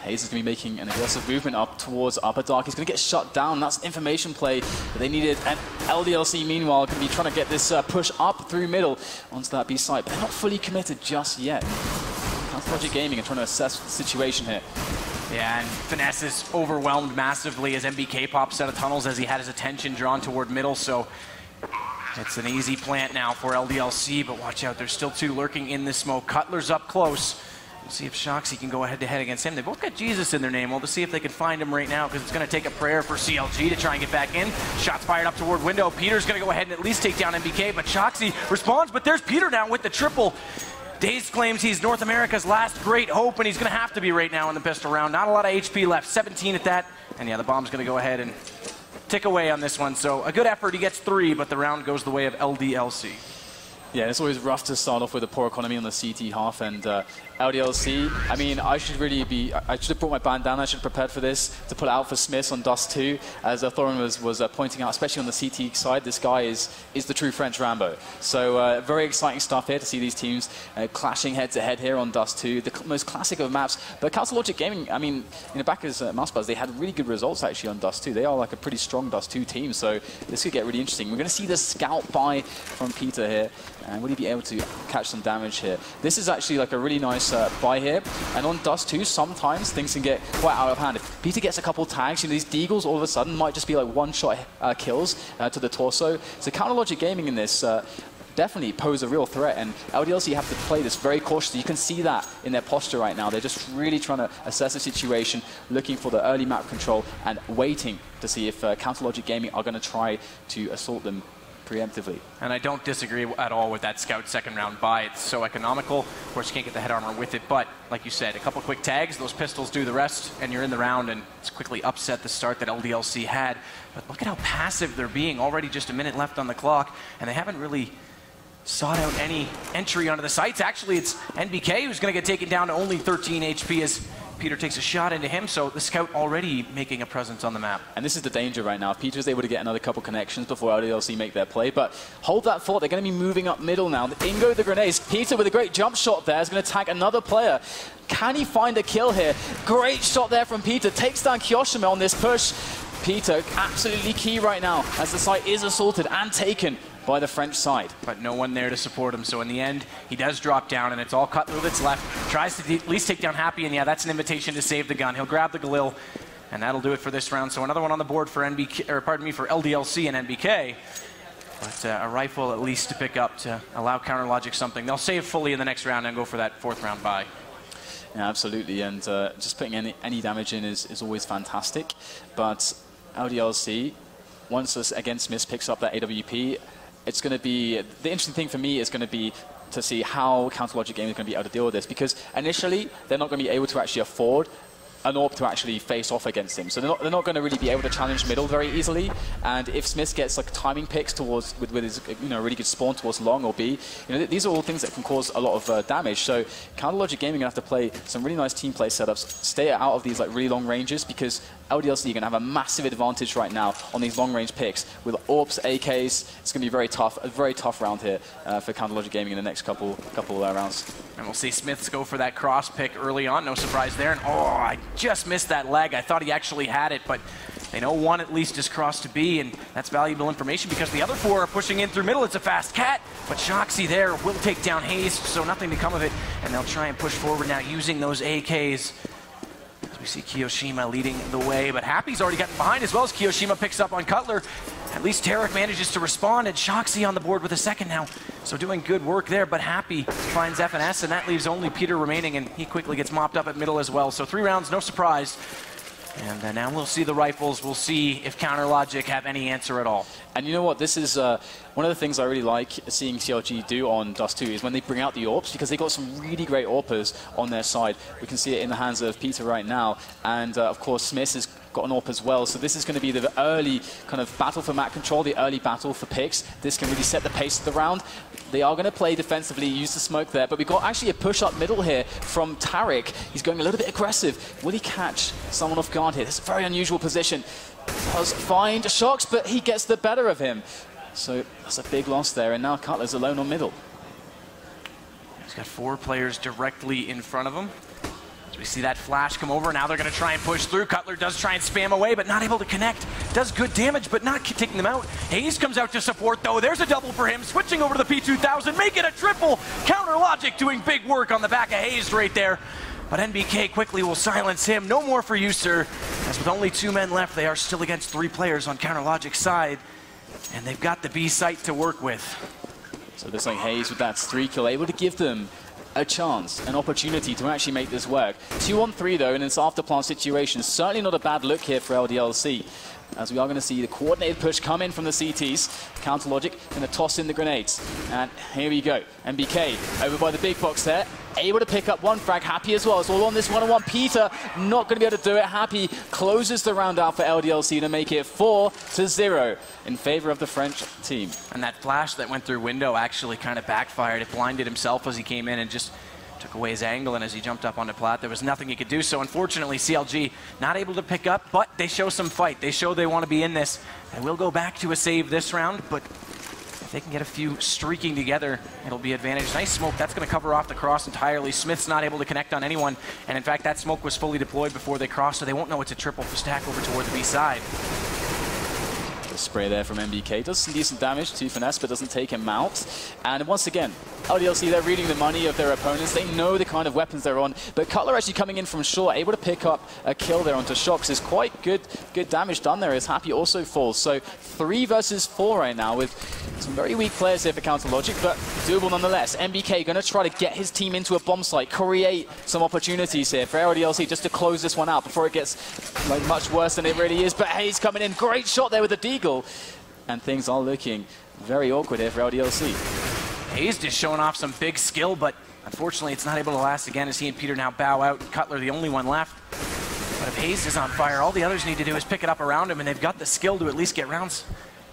Hayes is going to be making an aggressive movement up towards upper dark. He's going to get shut down. That's an information play that they needed. And LDLC, meanwhile, going to be trying to get this push up through middle onto that B site. But they're not fully committed just yet. Logic Gaming and trying to assess the situation here. Yeah, and Finesse is overwhelmed massively as MBK pops out of tunnels as he had his attention drawn toward middle, so it's an easy plant now for LDLC, but watch out, there's still two lurking in the smoke. Cutler's up close. We'll see if Shocky can go head-to-head against him. They both got Jesus in their name. We'll just see if they can find him right now, because it's going to take a prayer for CLG to try and get back in. Shots fired up toward window. Peter's going to go ahead and at least take down MBK, but Shocky responds, but there's Peter now with the triple. Daze claims he's North America's last great hope, and he's going to have to be right now in the pistol round. Not a lot of HP left, 17 at that. And yeah, the bomb's going to go ahead and tick away on this one. So a good effort, he gets 3, but the round goes the way of LDLC. Yeah, it's always rough to start off with a poor economy on the CT half, and LDLC, I mean, I should have brought my bandana, I should have prepared for this, to pull out for Smiths on Dust 2, as Thorin was pointing out, especially on the CT side, this guy is the true French Rambo. So very exciting stuff here to see these teams clashing head-to-head here on Dust 2, the most classic of maps. But Council Logic Gaming, I mean, in the back as Mousebuzz, they had really good results actually on Dust 2. They are like a pretty strong Dust 2 team, so this could get really interesting. We're going to see the scout buy from Peter here, and will he be able to catch some damage here? This is actually like a really nice buy here, and on Dust 2, sometimes things can get quite out of hand. If Peter gets a couple tags, you know, these Deagles all of a sudden might just be like one-shot kills to the torso. So Counter Logic Gaming in this definitely pose a real threat, and LDLC have to play this very cautiously. You can see that in their posture right now. They're just really trying to assess the situation, looking for the early map control, and waiting to see if Counter Logic Gaming are going to try to assault them preemptively. And I don't disagree at all with that Scout second round buy. It's so economical. Of course, you can't get the head armor with it, but like you said, a couple quick tags, those pistols do the rest, and you're in the round, and it's quickly upset the start that LDLC had. But look at how passive they're being. Already just a minute left on the clock, and they haven't really sought out any entry onto the sites. Actually, it's NBK who's going to get taken down to only 13 HP as Peter takes a shot into him, so the Scout already making a presence on the map. And this is the danger right now. Peter's able to get another couple connections before LDLC make their play, but hold that thought. They're going to be moving up middle now. In go the grenades. Peter with a great jump shot there is going to tag another player. Can he find a kill here? Great shot there from Peter. Takes down Kiyoshima on this push. Peter, absolutely key right now as the site is assaulted and taken by the French side. But no one there to support him, so in the end, he does drop down, and it's all Cutler that's left. Tries to at least take down Happy, and yeah, that's an invitation to save the gun. He'll grab the Galil, and that'll do it for this round. So another one on the board for NBK, or pardon me, for LDLC and NBK. But a rifle at least to pick up to allow Counter Logic something. They'll save fully in the next round and go for that 4th round buy. Yeah, absolutely, and just putting any damage in is always fantastic. But LDLC, once again Smith picks up that AWP, it's going to be, the interesting thing for me is going to be to see how Counter Logic Gaming is going to be able to deal with this, because initially they're not going to be able to actually afford an AWP to actually face off against him. So they're not going to really be able to challenge middle very easily. And if Smith gets like timing picks towards with his really good spawn towards long or B, these are all things that can cause a lot of damage. So Counter Logic Gaming are going to have to play some really nice team play setups, stay out of these like really long ranges, because LDLC are going to have a massive advantage right now on these long range picks with AWPs, AKs. It's going to be a very tough round here for Counter Logic Gaming in the next couple rounds. And we'll see Smiths go for that cross pick early on. No surprise there. And oh, I just missed that leg. I thought he actually had it, but they know one at least is crossed to B, and that's valuable information because the other 4 are pushing in through middle. It's a fast cat, but Shocky there will take down Hayes, so nothing to come of it. And they'll try and push forward now using those AKs. As we see Kiyoshima leading the way, but Happy's already gotten behind as well as Kiyoshima picks up on Cutler. At least Tarek manages to respond, and Shocky on the board with a second now. So doing good work there, but Happy finds FNS, and that leaves only Peter remaining, and he quickly gets mopped up at middle as well. So 3 rounds, no surprise. And now we'll see the rifles. We'll see if Counter Logic have any answer at all. And you know what? This is one of the things I really like seeing CLG do on Dust 2 is when they bring out the AWPs, because they've got some really great AWPers on their side. We can see it in the hands of Peter right now. And of course, Smith has got an AWP as well. So this is going to be the early kind of battle for map control, the early battle for picks. This can really set the pace of the round. They are going to play defensively, use the smoke there, but we've got actually a push up middle here from Tarek. He's going a little bit aggressive. Will he catch someone off guard here? This is a very unusual position. Does find Shocks, but he gets the better of him. So that's a big loss there, and now Cutler's alone on middle. He's got 4 players directly in front of him. So we see that flash come over. Now they're going to try and push through. Cutler does try and spam away, but not able to connect. Does good damage, but not taking them out. Hayes comes out to support, though. There's a double for him. Switching over to the P2000, make it a triple. Counter Logic doing big work on the back of Hayes right there. But NBK quickly will silence him. No more for you, sir. As with only 2 men left, they are still against 3 players on Counter Logic's side. And they've got the B site to work with. So this like Hayes with that 3 kill, able to give them a chance, an opportunity to actually make this work. 2 on 3 though, in this after plant situation. Certainly not a bad look here for LDLC, as we are going to see the coordinated push come in from the CTs. Counter Logic going to toss in the grenades. And here we go. MBK over by the big box there. Able to pick up 1 frag. Happy as well. It's all on this 1-on-1. Peter not going to be able to do it. Happy closes the round out for LDLC to make it 4-0 in favor of the French team. And that flash that went through window actually kind of backfired. It blinded himself as he came in and just took away his angle, and as he jumped up onto plat, there was nothing he could do. So unfortunately, CLG not able to pick up, but they show some fight. They show they want to be in this. They will go back to a save this round, but if they can get a few streaking together, it'll be advantage. Nice smoke. That's going to cover off the cross entirely. Smith's not able to connect on anyone, and in fact, that smoke was fully deployed before they crossed, so they won't know it's a triple stack over toward the B side. The spray there from MBK does some decent damage to Finesse, but doesn't take him out. And once again, LDLC, they're reading the money of their opponents. They know the kind of weapons they're on. But Cutler actually coming in from short, able to pick up a kill there onto Shocks is quite good damage done there as Happy also falls. So 3 versus 4 right now with some very weak players here for Counter Logic, but doable nonetheless. MBK going to try to get his team into a bomb site, create some opportunities here for LDLC just to close this one out before it gets like much worse than it really is. But Hayes coming in, great shot there with the deagle. And things are looking very awkward here for LDLC. Hayes just showing off some big skill, but unfortunately it's not able to last again as he and Peter now bow out. Cutler the only one left. But if Hayes is on fire, all the others need to do is pick it up around him, and they've got the skill to at least get rounds.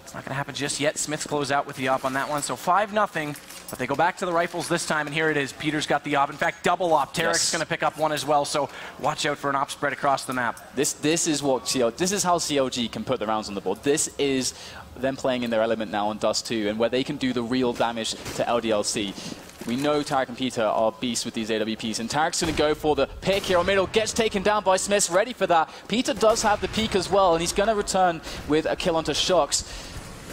It's not going to happen just yet. Smith's close out with the op on that one, so 5-0. But they go back to the rifles this time, and here it is. Peter's got the op. In fact, double op. Tarek's going to pick up 1 as well, so watch out for an op spread across the map. This is how CLG can put the rounds on the board. This is them playing in their element now on Dust 2, and where they can do the real damage to LDLC. We know Tarek and Peter are beasts with these AWPs, and Tarek's going to go for the pick here on middle, gets taken down by Smith, ready for that. Peter does have the peek as well, and he's going to return with a kill onto Shocks,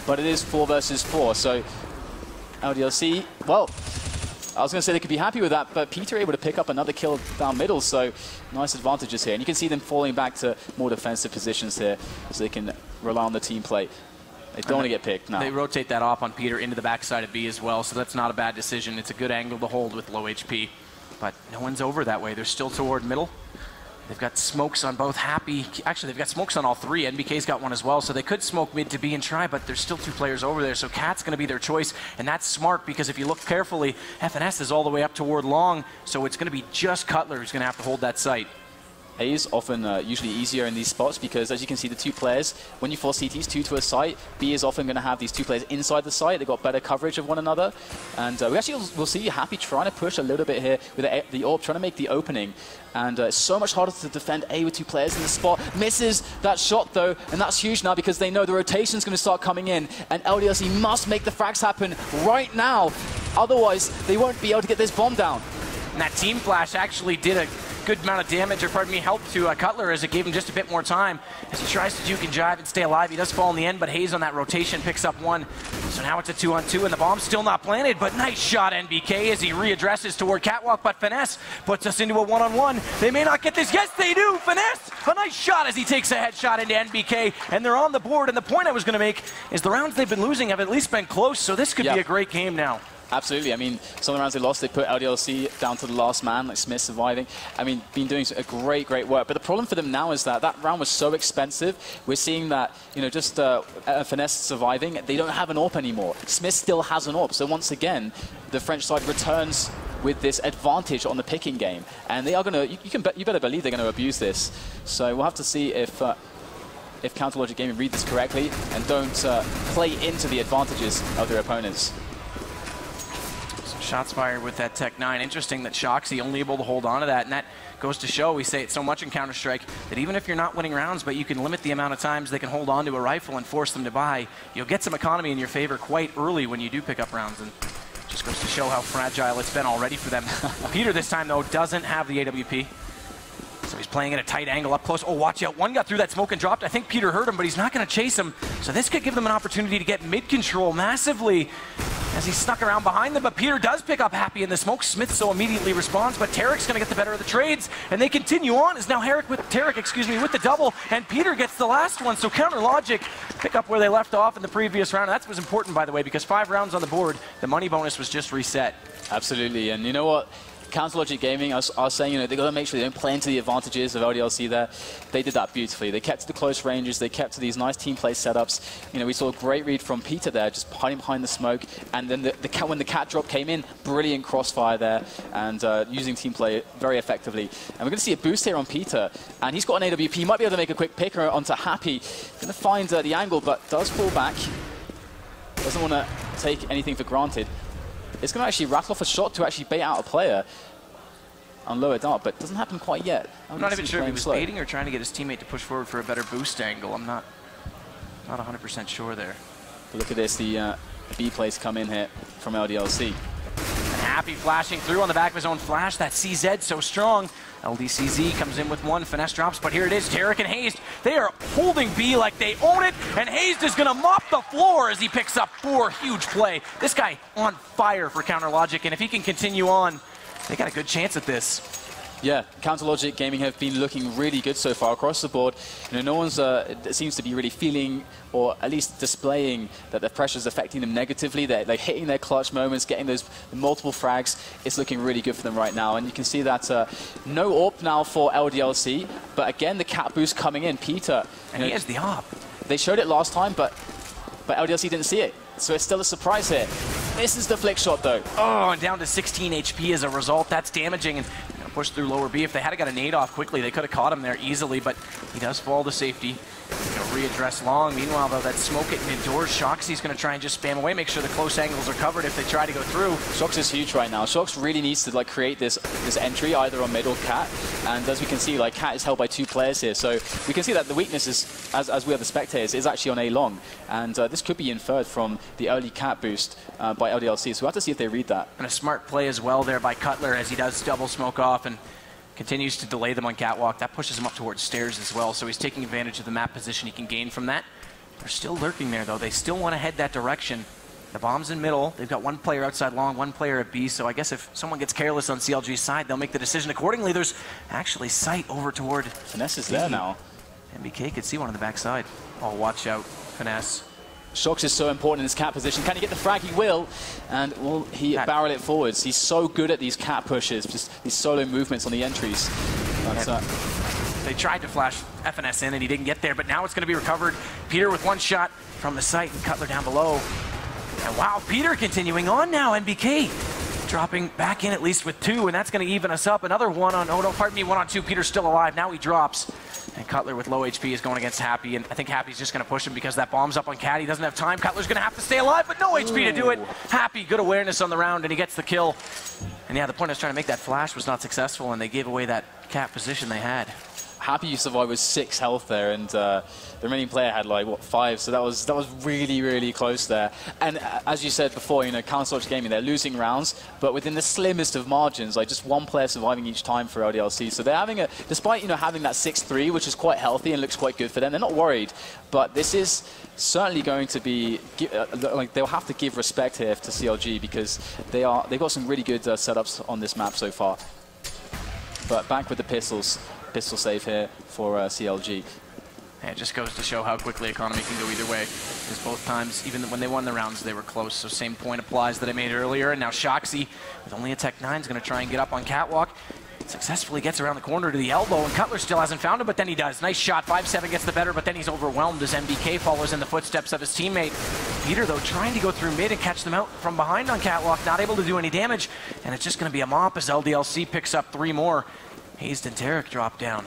but it is 4 versus 4, so LDLC, well, I was going to say they could be happy with that, but Peter able to pick up another kill down middle, so nice advantages here. And you can see them falling back to more defensive positions here, so they can rely on the team play. They don't want to get picked now. They rotate that off on Peter into the backside of B as well, so that's not a bad decision. It's a good angle to hold with low HP, but no one's over that way. They're still toward middle. They've got smokes on both Happy. Actually, they've got smokes on all 3. NBK's got 1 as well, so they could smoke mid to B and try, but there's still 2 players over there, so Cat's going to be their choice, and that's smart because if you look carefully, FNS is all the way up toward long, so it's going to be just Cutler who's going to have to hold that site. A is often usually easier in these spots because, as you can see, the 2 players, when you force CTs 2 to a site, B is often going to have these 2 players inside the site. They've got better coverage of one another. And we'll see Happy trying to push a little bit here with the AWP, trying to make the opening. And it's so much harder to defend A with 2 players in the spot. Misses that shot, though, and that's huge now because they know the rotation's going to start coming in. And LDLC must make the frags happen right now. Otherwise, they won't be able to get this bomb down. And that team flash actually did a good amount of damage, or pardon me, help to Cutler as it gave him just a bit more time as he tries to juke and jive and stay alive. He does fall in the end, but Hayes on that rotation picks up 1. So now it's a 2-on-2, and the bomb's still not planted, but nice shot, NBK, as he readdresses toward Catwalk, but Finesse puts us into a 1-on-1. They may not get this. Yes, they do. Finesse, a nice shot as he takes a headshot into NBK, and they're on the board. And the point I was going to make is the rounds they've been losing have at least been close, so this could be a great game now. Absolutely. I mean, some of the rounds they lost, they put LDLC down to the last man, like Smith surviving. I mean, been doing a great work. But the problem for them now is that round was so expensive. We're seeing that, just Finesse surviving. They don't have an AWP anymore. Smith still has an AWP. So once again, the French side returns with this advantage on the picking game. And they are going to, you better believe they're going to abuse this. So we'll have to see if Counter Logic Gaming read this correctly and don't play into the advantages of their opponents. Shots fired with that Tech 9. Interesting that Shocky only able to hold on to that, and that goes to show, we say it so much in Counter-Strike, that even if you're not winning rounds, but you can limit the amount of times they can hold on to a rifle and force them to buy, you'll get some economy in your favor quite early when you do pick up rounds, and it just goes to show how fragile it's been already for them. Peter this time, though, doesn't have the AWP. So he's playing at a tight angle up close. Oh, watch out. One got through that smoke and dropped. I think Peter heard him, but he's not going to chase him. So this could give them an opportunity to get mid-control massively as he snuck around behind them. But Peter does pick up Happy in the smoke. Smith so immediately responds, but Tarek's going to get the better of the trades. And they continue on. Is now Tarek with the double. And Peter gets the last one. So Counter Logic pick up where they left off in the previous round. And that was important, by the way, because 5 rounds on the board, the money bonus was just reset. Absolutely. And you know what? Counter Logic Gaming, I was saying, they got to make sure they don't play into the advantages of LDLC there. They did that beautifully. They kept to the close ranges. They kept to these nice team play setups. We saw a great read from Peter there, just hiding behind the smoke. And then when the cat drop came in, brilliant crossfire there, and using team play very effectively. And we're going to see a boost here on Peter. And he's got an AWP. He might be able to make a quick picker onto Happy. Going to find the angle, but does fall back. Doesn't want to take anything for granted. It's going to actually rattle off a shot to actually bait out a player on lower dart, but it doesn't happen quite yet. I'm not even sure if he was baiting or trying to get his teammate to push forward for a better boost angle. I'm not 100% sure there. But look at this, the B plays come in here from LDLC. And Happy flashing through on the back of his own flash. That CZ so strong. LDCZ comes in with one, finesse drops, but here it is, Tarek and Hazed. They are holding B like they own it, and Hazed is gonna mop the floor as he picks up 4. Huge play. This guy on fire for Counter Logic, and if he can continue on, they got a good chance at this. Yeah, Counter Logic Gaming have been looking really good so far across the board. No one's seems to be really feeling, or at least displaying, that the pressure is affecting them negatively. They're hitting their clutch moments, getting those multiple frags. It's looking really good for them right now. And you can see that no AWP now for LDLC, but again, the cat boost coming in. Peter. And he has the AWP. They showed it last time, but LDLC didn't see it. So it's still a surprise here. This is the flick shot, though. Oh, and down to 16 HP as a result. That's damaging. And push through lower B. If they had got a nade off quickly, they could have caught him there easily, but he does fall to safety. Readdress long. Meanwhile, though, that smoke at mid-doors, Shoxy's going to try and just spam away, make sure the close angles are covered if they try to go through. Shox is huge right now. Shox really needs to create this entry either on mid or cat, and as we can see, cat is held by 2 players here, so we can see that the weakness is, as we are the spectators, is actually on A long, and this could be inferred from the early cat boost by LDLC, so we'll have to see if they read that. And a smart play as well there by Cutler as he does double smoke off and continues to delay them on catwalk. That pushes him up towards stairs as well, so he's taking advantage of the map position he can gain from that. They're still lurking there, though. They still want to head that direction. The bomb's in middle. They've got 1 player outside long, 1 player at B, so I guess if someone gets careless on CLG's side, they'll make the decision accordingly. There's actually sight over toward Finesse is there now. MBK could see one on the backside. Oh, watch out, Finesse. Shox is so important in this cat position. Can he get the frag? He will. And will he barrel it forwards? He's so good at these cat pushes, just these solo movements on the entries. They tried to flash FNS in and he didn't get there, but now it's going to be recovered. Peter with 1 shot from the site and Cutler down below. And wow, Peter continuing on now. MBK dropping back in at least with 2, and that's going to even us up. Another 1 on, oh no, pardon me, 1 on 2. Peter's still alive. Now he drops. And Cutler with low HP is going against Happy, and I think Happy's just going to push him because that bomb's up on Cat. He doesn't have time. Cutler's going to have to stay alive, but no HP to do it. Happy, good awareness on the round, and he gets the kill. And yeah, the point I was trying to make, that flash was not successful, and they gave away that Cat position they had. Happy survived with 6 health there, and the remaining player had 5, so that was really, really close there. And as you said before, Counter Logic Gaming, they're losing rounds, but within the slimmest of margins, just 1 player surviving each time for LDLC. So they're having despite having that 6-3, which is quite healthy and looks quite good for them, they're not worried. But this is certainly going to be they'll have to give respect here to CLG because they've got some really good setups on this map so far. But back with the pistols. Pistol save here for CLG. Yeah, it just goes to show how quickly economy can go either way. Because both times, even when they won the rounds, they were close. So same point applies that I made earlier. And now Shoxy, with only a Tech 9, is going to try and get up on catwalk. Successfully gets around the corner to the elbow, and Cutler still hasn't found him, but then he does. Nice shot. 5-7 gets the better, but then he's overwhelmed as MBK follows in the footsteps of his teammate. Peter, though, trying to go through mid and catch them out from behind on catwalk, not able to do any damage. And it's just going to be a mop as LDLC picks up 3 more. Hazed and Tarek drop down.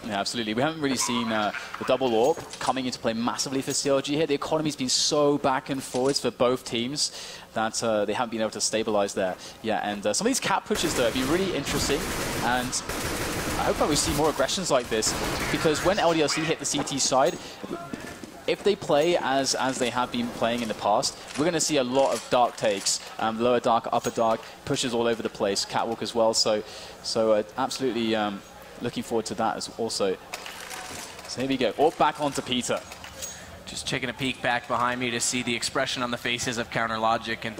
Yeah, absolutely. We haven't really seen the double AWP coming into play massively for CLG here. The economy's been so back and forwards for both teams that they haven't been able to stabilize there. Yeah, and some of these cat pushes, though, have been really interesting. And I hope that we see more aggressions like this, because when LDLC hit the CT side, if they play as they have been playing in the past, we're going to see a lot of dark takes, lower dark, upper dark, pushes all over the place, catwalk as well. So absolutely looking forward to that as also. So here we go, all back onto Peter. Just taking a peek back behind me to see the expression on the faces of Counter Logic, and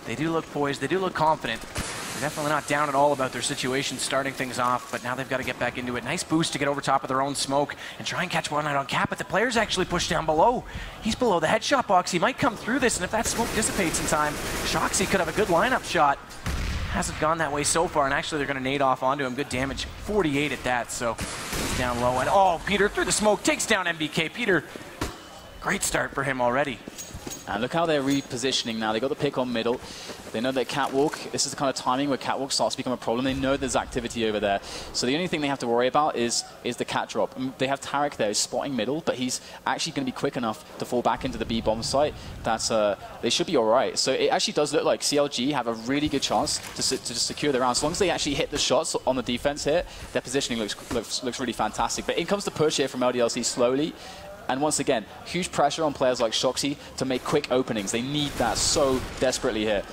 they do look poised, they do look confident. They're definitely not down at all about their situation starting things off, but now they've got to get back into it. Nice boost to get over top of their own smoke and try and catch one out on Cap, but the player's actually pushed down below. He's below the headshot box. He might come through this, and if that smoke dissipates in time, Shocky could have a good lineup shot. Hasn't gone that way so far, and actually they're going to nade off onto him. Good damage, 48 at that, so he's down low. And oh, Peter through the smoke, takes down MBK. Peter, great start for him already. And look how they're repositioning now. They got the pick on middle. They know that Catwalk, this is the kind of timing where Catwalk starts to become a problem. They know there's activity over there. So the only thing they have to worry about is the cat drop. They have Tarek there, who's spotting middle, but he's actually going to be quick enough to fall back into the B bomb site. That's they should be all right. So it actually does look like CLG have a really good chance to just secure the round. As long as they actually hit the shots on the defense here, their positioning looks really fantastic. But in comes the push here from LDLC slowly. And once again, huge pressure on players like Shocky to make quick openings. They need that so desperately here.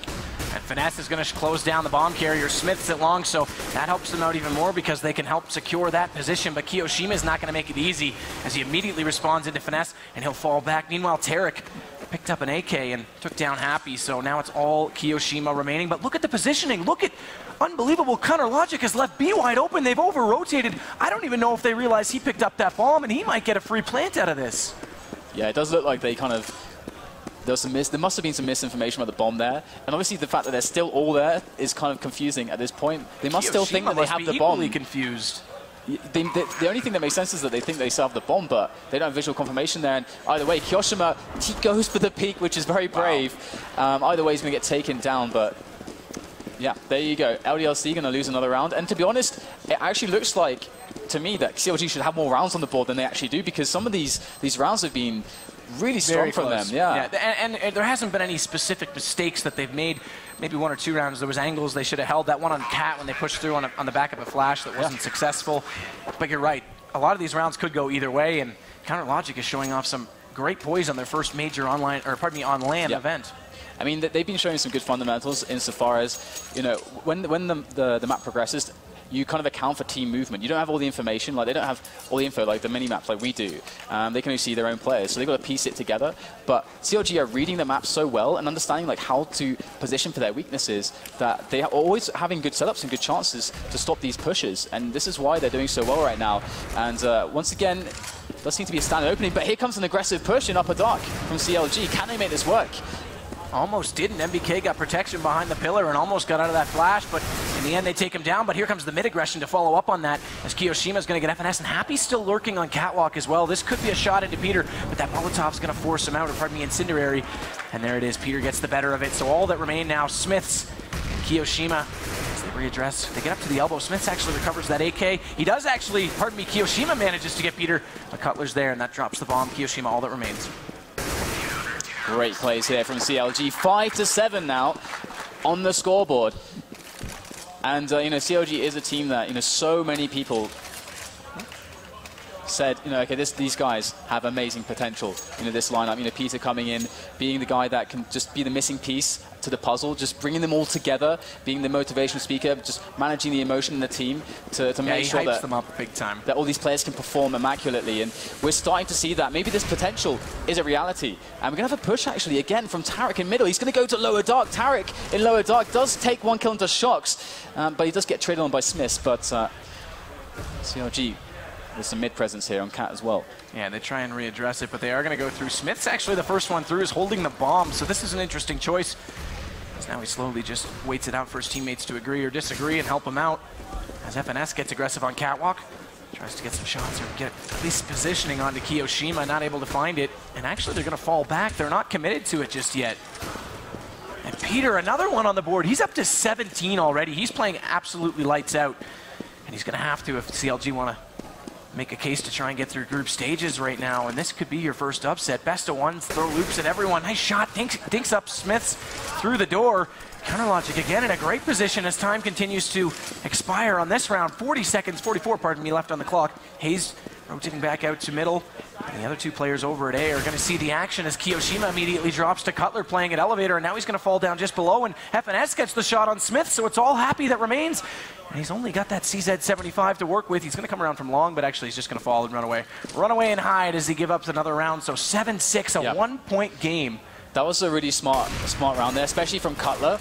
And Finesse is going to close down the bomb carrier. Smith's at long, so that helps them out even more because they can help secure that position. But Kiyoshima is not going to make it easy as he immediately responds into Finesse, and he'll fall back. Meanwhile, Tarek picked up an AK and took down Happy, so now it's all Kiyoshima remaining. But look at the positioning. Look at unbelievable. Counter Logic has left B wide open. They've over-rotated. I don't even know if they realize he picked up that bomb, and he might get a free plant out of this. Yeah, it does look like they kind of... There must have been some misinformation about the bomb there. And obviously the fact that they're still all there is kind of confusing at this point. They must still think that they have the bomb. Confused. The only thing that makes sense is that they think they still have the bomb, but they don't have visual confirmation there. And either way, Kiyoshima, he goes for the peak, which is very brave. Wow. Either way, he's going to get taken down, but yeah, there you go. LDLC going to lose another round. And to be honest, it actually looks like, to me, that CLG should have more rounds on the board than they actually do, because some of these rounds have been really strong from them. Yeah. And there hasn't been any specific mistakes that they've made. Maybe one or two rounds, there was angles they should have held. That one on Cat when they pushed through on the back of a flash that wasn't successful. But you're right. A lot of these rounds could go either way, and Counter Logic is showing off some great poise on their first major on LAN event. I mean, they've been showing some good fundamentals insofar as, you know, when the map progresses, you kind of account for team movement. You don't have all the information, like they don't have all the info like the mini maps like we do. They can only see their own players, so they've got to piece it together. But CLG are reading the map so well and understanding like how to position for their weaknesses that they are always having good setups and good chances to stop these pushes. And this is why they're doing so well right now. And once again, does seem to be a standard opening, but here comes an aggressive push in upper dark from CLG. Can they make this work? Almost didn't. MBK got protection behind the pillar and almost got out of that flash, but in the end they take him down. But here comes the mid-aggression to follow up on that as Kiyoshima's going to get FNS, and Happy's still lurking on Catwalk as well. This could be a shot into Peter, but that Molotov's going to force him out, or pardon me, Incendiary. And there it is. Peter gets the better of it. So all that remain now, Smiths and Kiyoshima. As they readdress, they get up to the elbow. Smiths actually recovers that AK. He does actually, pardon me, Kiyoshima manages to get Peter. But Cutler's there, and that drops the bomb. Kiyoshima, all that remains. Great plays here from CLG. 5-7 now on the scoreboard. And, you know, CLG is a team that, you know, so many people said, you know, okay, these guys have amazing potential. You know, this lineup, you know, Peter coming in, being the guy that can just be the missing piece to the puzzle, just bringing them all together, being the motivational speaker, just managing the emotion in the team to make sure that, them up big time. That all these players can perform immaculately. And we're starting to see that. Maybe this potential is a reality. And we're going to have a push, actually, again, from Tarek in middle. He's going to go to lower dark. Tarek in lower dark does take one kill into Shocks, but he does get traded on by Smiths. But CLG, there's some mid-presence here on Cat as well. Yeah, they try and readdress it, but they are going to go through. Smith's actually the first one through, is holding the bomb, so this is an interesting choice. As now he slowly just waits it out for his teammates to agree or disagree and help him out. As FNS gets aggressive on Catwalk, tries to get some shots or get at least positioning onto Kiyoshima, not able to find it. And actually they're going to fall back. They're not committed to it just yet. And Peter, another one on the board. He's up to 17 already. He's playing absolutely lights out. And he's going to have to if CLG want to make a case to try and get through group stages right now, and this could be your first upset. Best of ones, throw loops at everyone. Nice shot, dinks up Smiths through the door. Counter Logic again in a great position as time continues to expire on this round. 40 seconds, 44, pardon me, left on the clock. Hayes rotating back out to middle. And the other two players over at A are going to see the action as Kiyoshima immediately drops to Cutler playing at elevator, and now he's going to fall down just below, and FNS gets the shot on Smith, so it's all happy that remains. And he's only got that CZ75 to work with. He's going to come around from long, but actually he's just going to fall and run away. Run away and hide as he gives up another round, so 7-6, a one-point game. That was a really smart round there, especially from Cutler.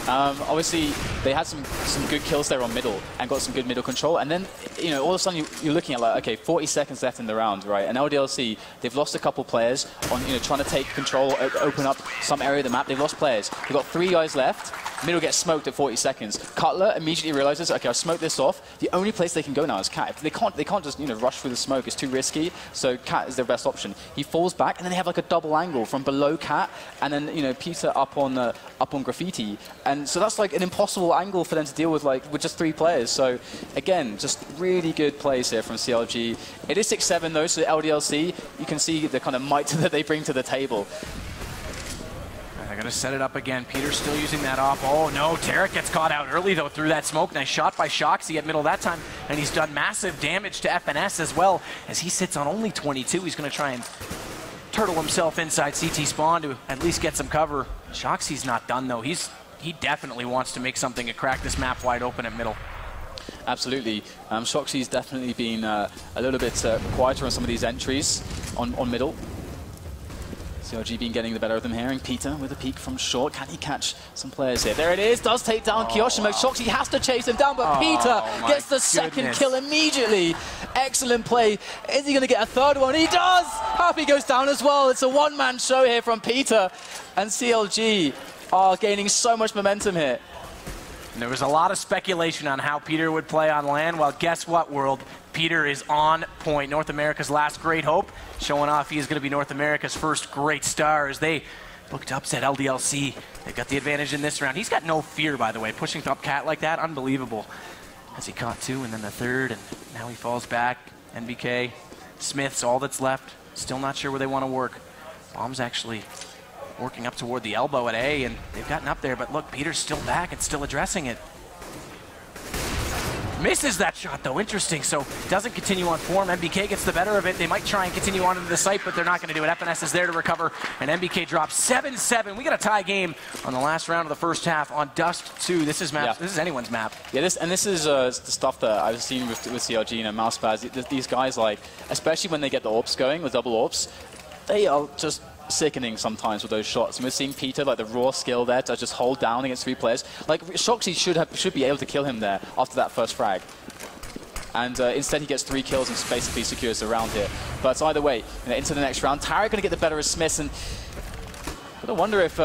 Obviously, they had some good kills there on middle and got some good middle control. And then, you know, all of a sudden you're looking at like, okay, 40 seconds left in the round, right? And LDLC, they've lost a couple players on, you know, trying to take control, open up some area of the map. They've lost players. They've got 3 guys left. Middle gets smoked at 40 seconds. Cutler immediately realizes, okay, I'll smoke this off. The only place they can go now is Cat. They can't just, you know, rush through the smoke. It's too risky. So Cat is their best option. He falls back, and then they have like a double angle from below Cat, and then, you know, Peter up on Graffiti. And so that's like an impossible angle for them to deal with, like with just 3 players. So again, just really good plays here from CLG. It is 6-7 though, so LDLC, you can see the kind of might that they bring to the table. They're going to set it up again. Peter's still using that off. Oh no, Tarek gets caught out early though through that smoke. Nice shot by Shocky at middle that time, and he's done massive damage to FNS as well. As he sits on only 22, he's going to try and turtle himself inside CT spawn to at least get some cover. Shocky's not done though. He definitely wants to make something and crack this map wide open at middle. Absolutely. Shocky's definitely been a little bit quieter on some of these entries on middle. CLG been getting the better of them here, and Peter with a peek from short. Can he catch some players here? There it is, does take down Kiyoshima. Wow. Shocky has to chase him down, but Peter gets the second kill immediately. Excellent play. Is he going to get a third one? He does! Happy goes down as well. It's a one-man show here from Peter, and CLG are gaining so much momentum here. And there was a lot of speculation on how Peter would play on LAN. Well, guess what, world? Peter is on point. North America's last great hope, showing off he is going to be North America's first great star as they look to upset LDLC. They've got the advantage in this round. He's got no fear, by the way, pushing up Cat like that, unbelievable. As he caught 2 and then the third, and now he falls back. NBK, Smith's all that's left. Still not sure where they want to work. Bomb's actually working up toward the elbow at A, and they've gotten up there, but look, Peter's still back and still addressing it. Misses that shot though, interesting, so doesn't continue on form. MBK gets the better of it. They might try and continue on into the site, but they're not going to do it. FNS is there to recover, and MBK drops 7-7. We got a tie game on the last round of the first half on Dust 2. This is map. Yeah. This is anyone's map. Yeah, this is the stuff that I've seen with CLG, you know, mouse pads. These guys, like, especially when they get the AWPs going with double AWPs, they are just sickening sometimes with those shots. And we're seeing Peter, like the raw skill there to just hold down against 3 players. Like Shocky should be able to kill him there after that first frag. And instead he gets 3 kills and basically secures the round here. But either way, you know, into the next round, Tarek going to get the better of Smith, and I gotta wonder if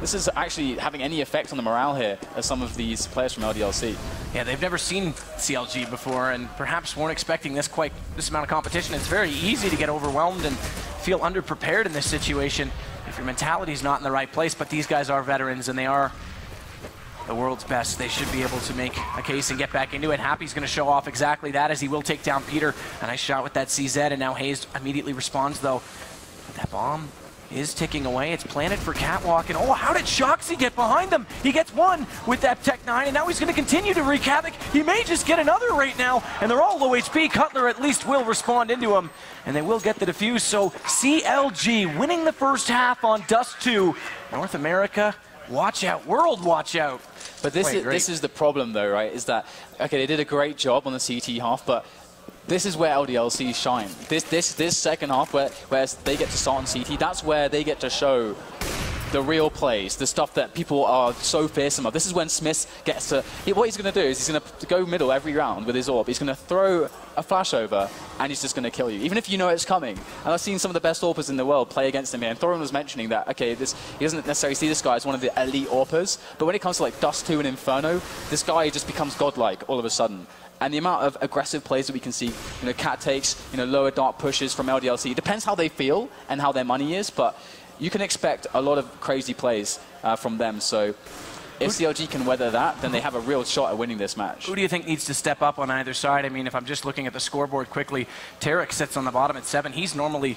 this is actually having any effect on the morale here as some of these players from LDLC. Yeah, they've never seen CLG before and perhaps weren't expecting this amount of competition. It's very easy to get overwhelmed and feel underprepared in this situation if your mentality's not in the right place, but these guys are veterans and they are the world's best. They should be able to make a case and get back into it. Happy's going to show off exactly that as he will take down Peter. A nice shot with that CZ, and now Hayes immediately responds though. But that bomb is ticking away. It's planted for Catwalk, and oh, how did Shocky get behind them? He gets 1 with that Tech 9, and now he's going to continue to wreak havoc. He may just get another right now, and they're all low HP. Cutler at least will respond into him, and they will get the defuse. So CLG winning the first half on Dust 2. North America, watch out. World, watch out. But this is the problem though, right? Is that, okay, they did a great job on the CT half, but this is where LDLC shine. This second half where they get to start on CT, that's where they get to show the real plays, the stuff that people are so fearsome of. This is when Smith gets to, what he's going to do is he's going to go middle every round with his AWP. He's going to throw a flash over, and he's just going to kill you, even if you know it's coming. And I've seen some of the best AWPers in the world play against him here, and Thorin was mentioning that, okay, he doesn't necessarily see this guy as one of the elite AWPers, but when it comes to like Dust 2 and Inferno, this guy just becomes godlike all of a sudden. And the amount of aggressive plays that we can see, you know, Cat takes, you know, lower dark pushes from LDLC. It depends how they feel and how their money is, but you can expect a lot of crazy plays from them. So if CLG can weather that, then they have a real shot at winning this match. Who do you think needs to step up on either side? I mean, if I'm just looking at the scoreboard quickly, Tarek sits on the bottom at 7. He's normally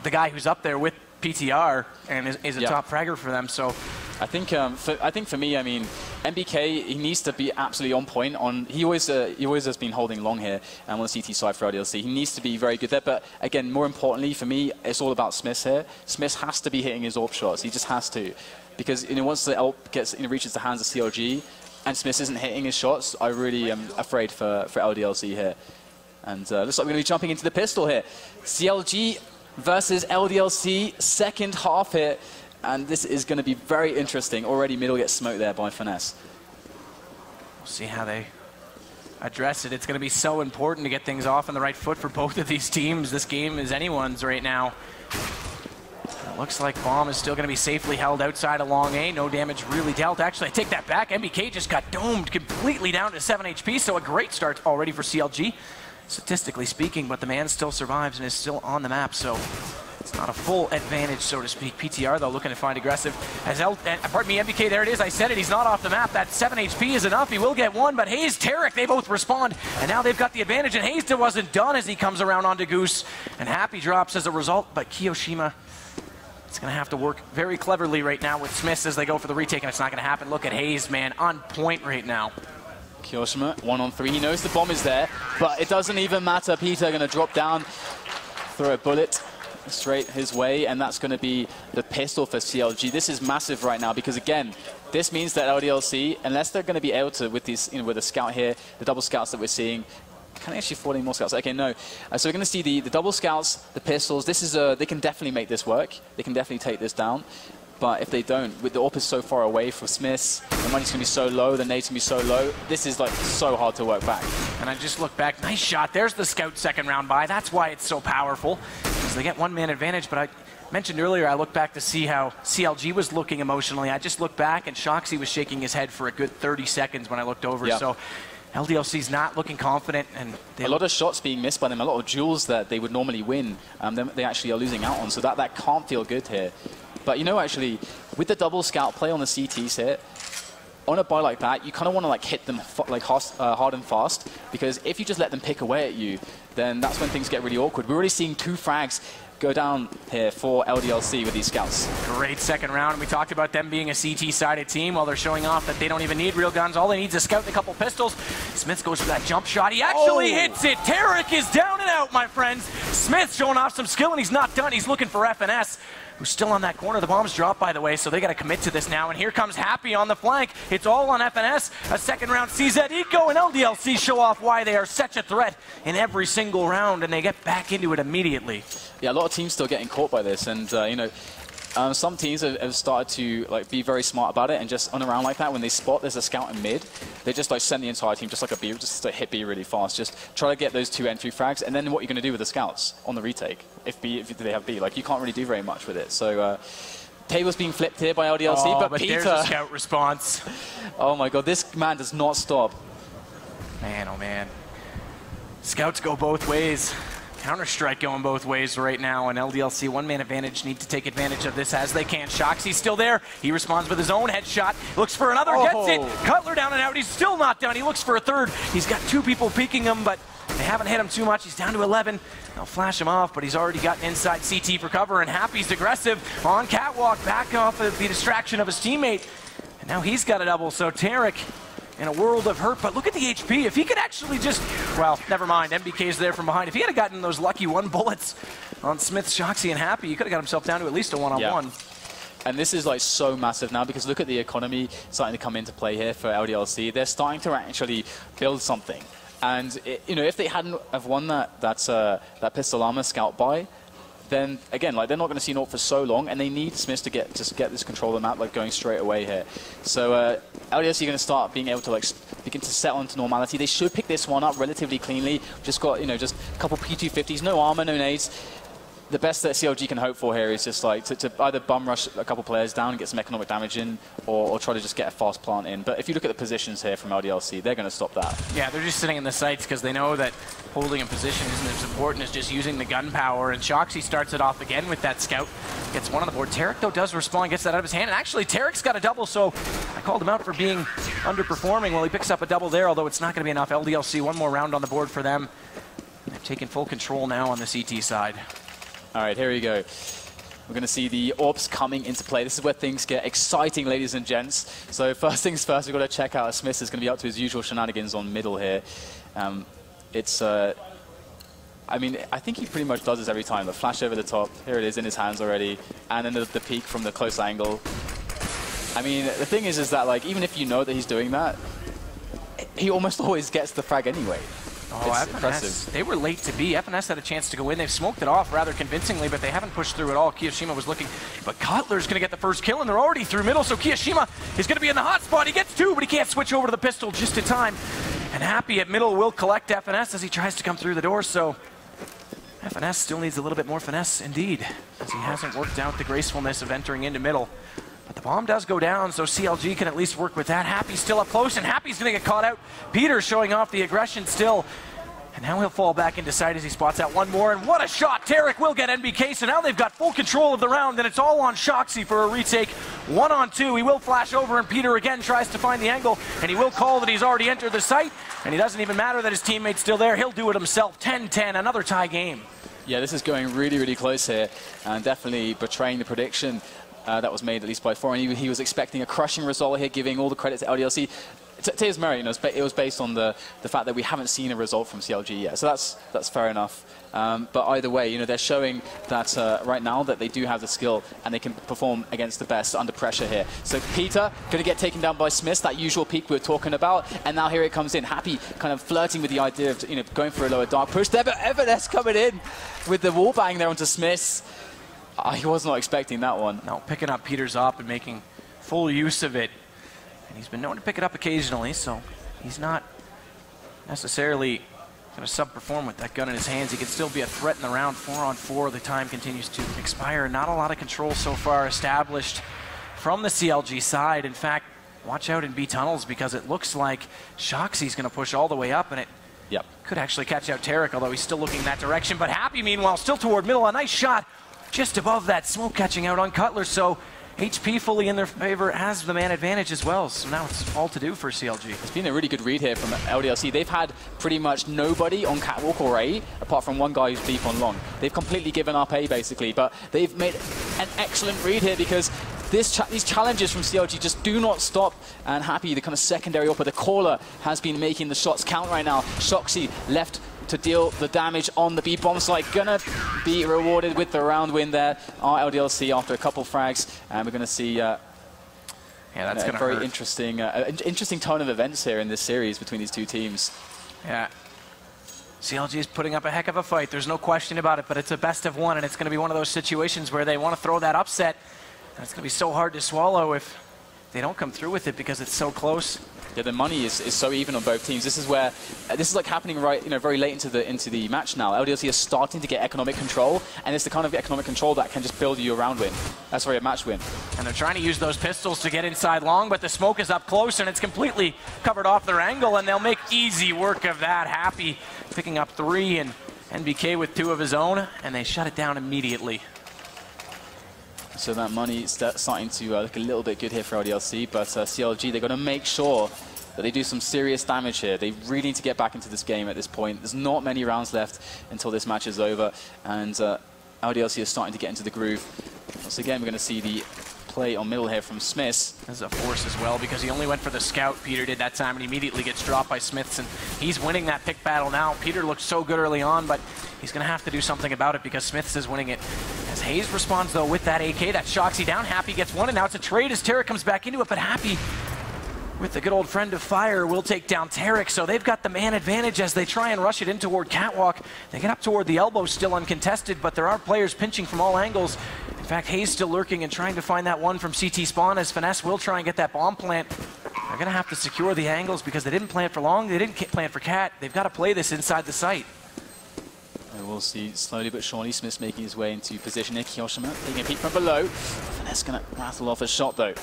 the guy who's up there with PTR and is a top fragger for them. So I think for me, I mean, MBK, he needs to be absolutely on point. He always has been holding long here on the CT side for LDLC. He needs to be very good there. But again, more importantly for me, it's all about Smith here. Smith has to be hitting his AWP shots. He just has to, because once the AWP reaches the hands of CLG, and Smith isn't hitting his shots, I really am afraid for LDLC here. And looks like we're going to be jumping into the pistol here. CLG versus LDLC, second half here. And this is going to be very interesting. Already middle gets smoked there by Finesse. We'll see how they address it. It's going to be so important to get things off on the right foot for both of these teams. This game is anyone's right now. It looks like Bomb is still going to be safely held outside of long A. No damage really dealt. Actually, I take that back. MBK just got domed completely down to 7 HP, so a great start already for CLG, statistically speaking, but the man still survives and is still on the map, so it's not a full advantage, so to speak. PTR, though, looking to find aggressive. Pardon me, MBK, there it is. I said it. He's not off the map. That 7 HP is enough. He will get one, but Hayes, Tarek, they both respond, and now they've got the advantage, and Hayes wasn't done as he comes around onto Goose, and Happy drops as a result, but Kiyoshima, it's going to have to work very cleverly right now with Smiths as they go for the retake, and it's not going to happen. Look at Hayes, man, on point right now. Kiyoshima, 1-on-3. He knows the bomb is there, but it doesn't even matter. Peter going to drop down, throw a bullet straight his way, and that's going to be the pistol for CLG. This is massive right now because, again, this means that LDLC, unless they're going to be able to, with these, with the scout here, the double scouts that we're seeing, can I actually afford any more scouts? Okay, no. So we're going to see the double scouts, the pistols. This is they can definitely make this work. They can definitely take this down. But if they don't, with the AWP is so far away from Smiths, the money's going to be so low, the nade's going to be so low, this is like so hard to work back. And I just look back, nice shot. There's the scout second round buy. That's why it's so powerful, because they get one-man advantage. But I mentioned earlier, I looked back to see how CLG was looking emotionally. I just looked back, and Shocky was shaking his head for a good 30 seconds when I looked over. Yeah. So LDLC's not looking confident, and a lot of shots being missed by them, a lot of duels that they would normally win, they actually are losing out on. So that can't feel good here. But you know, actually, with the double scout play on the CTs here, on a buy like that, you kind of want to like hit them like hard and fast, because if you just let them pick away at you, then that's when things get really awkward. We're already seeing 2 frags go down here for LDLC with these scouts. Great second round. We talked about them being a CT-sided team. While they're showing off that they don't even need real guns. All they need is a scout and a couple pistols. Smith goes for that jump shot. He actually hits it. Tarek is down and out, my friends. Smith showing off some skill, and he's not done. He's looking for FNS, who's still on that corner. The bomb's dropped, by the way, so they got to commit to this now. And here comes Happy on the flank. It's all on FNS. A second round CZ Eco, and LDLC show off why they are such a threat in every single round, and they get back into it immediately. Yeah, a lot of teams still getting caught by this, and you know, some teams have started to like be very smart about it, and just on a round like that, when they spot there's a scout in mid, they just like send the entire team just like a B, just to hit B really fast, just try to get those 2 entry frags, and then what you're going to do with the scouts on the retake, if they have B, like you can't really do very much with it. So table's being flipped here by LDLC, but Peter, there's a scout response. Oh my god, this man does not stop. Man, oh man. Scouts go both ways. Counter-Strike going both ways right now, and LDLC one-man advantage need to take advantage of this as they can. Shoxy's still there. He responds with his own headshot. Looks for another, gets it. Cutler down and out. He's still not down. He looks for a third. He's got 2 people peeking him, but they haven't hit him too much. He's down to 11. They'll flash him off, but he's already gotten inside CT for cover, and Happy's aggressive on catwalk, back off of the distraction of his teammate. And now he's got a double, so Tarek in a world of hurt, but look at the HP. If he could actually just, well, never mind, MBK's there from behind. If he had gotten those lucky 1 bullets on Smith, Shoxy, and Happy, he could have got himself down to at least a 1-on-1. Yeah. And this is like so massive now, because look at the economy starting to come into play here for LDLC. They're starting to actually build something. And you know, if they hadn't have won that pistol armor scout buy, then again, like they're not going to see naught for so long, and they need Smiths to get this control of the map like going straight away here. So LDLC are going to start being able to like begin to settle into normality. They should pick this one up relatively cleanly. Just got, you know, just a couple P250s, no armor, no nades. The best that CLG can hope for here is just like to either bum rush a couple players down and get some economic damage in, or try to just get a fast plant in. But if you look at the positions here from LDLC, they're going to stop that. Yeah, they're just sitting in the sights because they know that holding a position isn't as important as just using the gun power. And Shoxy starts it off again with that scout. Gets one on the board. Tarek, though, does respond, gets that out of his hand. And actually, Tarek's got a double, so I called him out for being underperforming. Well, he picks up a double there, although it's not going to be enough. LDLC, 1 more round on the board for them. They've taken full control now on the CT side. All right, here we go. We're going to see the orbs coming into play. This is where things get exciting, ladies and gents. So first things first, we've got to check out Smith is going to be up to his usual shenanigans on middle here. I mean, I think he pretty much does this every time. The flash over the top, here it is in his hands already, and then the peek from the close angle. I mean, the thing is that, like, even if you know that he's doing that, he almost always gets the frag anyway. Oh, it's impressive. They were late to be. FNS had a chance to go in. They've smoked it off rather convincingly, but they haven't pushed through at all. Kiyoshima was looking, but Cutler's going to get the first kill, and they're already through middle, so Kiyoshima is going to be in the hot spot. He gets two, but he can't switch over to the pistol just in time. And Happy at middle will collect FNS as he tries to come through the door, so FNS still needs a little bit more finesse indeed, as he hasn't worked out the gracefulness of entering into middle. But the bomb does go down, so CLG can at least work with that. Happy's still up close, and Happy's going to get caught out. Peter showing off the aggression still. And now he'll fall back into sight as he spots out one more. And what a shot! Tarek will get NBK, so now they've got full control of the round, and it's all on Shocky for a retake. 1-on-2, he will flash over, and Peter again tries to find the angle, and he will call that he's already entered the site, and it doesn't even matter that his teammate's still there. He'll do it himself. 10-10, another tie game. Yeah, this is going really, really close here, and definitely betraying the prediction that was made, at least by Foreign. He was expecting a crushing result here, giving all the credit to LDLC. To his merit, you know, it was based on the fact that we haven't seen a result from CLG yet, so that's fair enough. But either way, you know, they're showing that right now that they do have the skill and they can perform against the best under pressure here. So Peter going to get taken down by Smith, that usual peak we were talking about, and now here it comes in. Happy kind of flirting with the idea of, you know, going for a lower dark push there, but FNS coming in with the wall bang there onto Smith. He was not expecting that one. No, picking up Peter's op and making full use of it. And he's been known to pick it up occasionally, so he's not necessarily going to sub-perform with that gun in his hands. He can still be a threat in the round. 4-on-4, the time continues to expire. Not a lot of control so far established from the CLG side. In fact, watch out in B tunnels, because it looks like Shocky's going to push all the way up, and it could actually catch out Tarek, although he's still looking in that direction. But Happy, meanwhile, still toward middle. A nice shot just above that smoke catching out on Cutler, so HP fully in their favor, has the man advantage as well, so now it's all to do for CLG. It's been a really good read here from LDLC. They've had pretty much nobody on catwalk or A, apart from one guy who's deep on long. They've completely given up A, basically, but they've made an excellent read here, because these challenges from CLG just do not stop. And Happy, the kind of secondary upper, the caller, has been making the shots count right now. Shocky left to deal the damage on the B-bomb site. Gonna be rewarded with the round win there. Our LDLC after a couple frags, and we're gonna see that's a very interesting turn of events here in this series between these two teams. Yeah. CLG is putting up a heck of a fight. There's no question about it, but it's a best of one, and it's going to be one of those situations where they want to throw that upset, and it's going to be so hard to swallow if they don't come through with it, because it's so close. Yeah, the money is so even on both teams. This is where this is like happening right, you know, very late into the match now. LDLC is starting to get economic control, and it's the kind of economic control that can just build you a round win. That's a match win. And they're trying to use those pistols to get inside long, but the smoke is up close and it's completely covered off their angle, and they'll make easy work of that. Happy picking up 3 and NBK with 2 of his own, and they shut it down immediately. So that money is starting to look a little bit good here for LDLC, but CLG, they're going to make sure that they do some serious damage here. They really need to get back into this game at this point. There's not many rounds left until this match is over, and LDLC is starting to get into the groove. Once again, we're going to see the play on middle here from Smith. This is a force as well, because he only went for the scout. Peter did that time, and immediately gets dropped by Smiths, and he's winning that pick battle now. Peter looked so good early on, but he's going to have to do something about it, because Smiths is winning it. As Hayes responds, though, with that AK, that Shocky down. Happy gets one, and now it's a trade as Tarek comes back into it, but Happy, with the good old friend of fire, will take down Tarek, so they've got the man advantage as they try and rush it in toward catwalk. They get up toward the elbow, still uncontested, but there are players pinching from all angles. In fact, Hayes still lurking and trying to find that one from CT spawn, as Finesse will try and get that bomb plant. They're going to have to secure the angles, because they didn't plant for long, they didn't plant for cat. They've got to play this inside the site. And we'll see slowly but surely Smith making his way into position here. Kiyoshima taking a peek from below. Finesse going to rattle off a shot, though.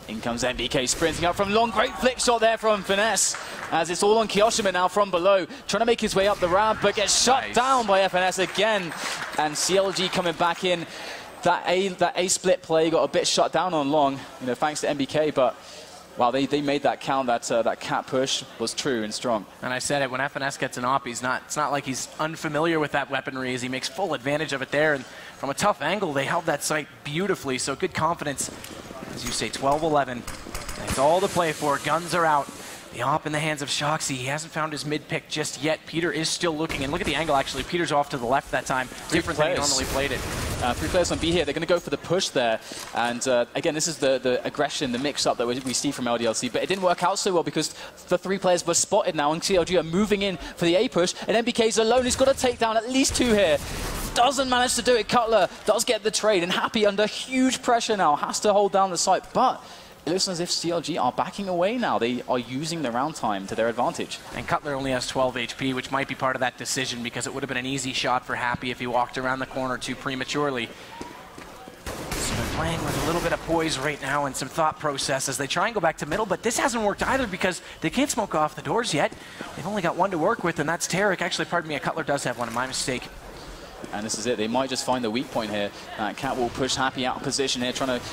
In comes NBK sprinting up from long. Great flick shot there from Finesse, as it's all on Kiyoshima now from below, trying to make his way up the ramp, but gets shut down by FNS again. And CLG coming back in. That A split play got a bit shut down on long, you know, thanks to NBK, but Wow, they made that count. That cat push was true and strong. And I said it, when FNS gets an op, it's not like he's unfamiliar with that weaponry, as he makes full advantage of it there. And from a tough angle, they held that site beautifully. So good confidence, as you say, 12-11. It's all to play for. Guns are out. The op in the hands of Shocky. He hasn't found his mid pick just yet. Peter is still looking, and look at the angle actually. Peter's off to the left that time. Different than he normally played it. 3 players on B here. They're going to go for the push there. And again, this is the aggression, the mix-up that we see from LDLC. But it didn't work out so well because the 3 players were spotted now, and CLG are moving in for the A push. And MBK's alone. He's got to take down at least 2 here. Doesn't manage to do it. Cutler does get the trade, and Happy under huge pressure now. Has to hold down the site. But it looks as if CLG are backing away now. They are using the round time to their advantage. And Cutler only has 12 HP, which might be part of that decision because it would have been an easy shot for Happy if he walked around the corner too prematurely. So they're playing with a little bit of poise right now and some thought process as they try and go back to middle, but this hasn't worked either because they can't smoke off the doors yet. They've only got 1 to work with, and that's Tarek. Actually, pardon me, a Cutler does have 1, my mistake. And this is it. They might just find the weak point here. Cat will push Happy out of position here, trying to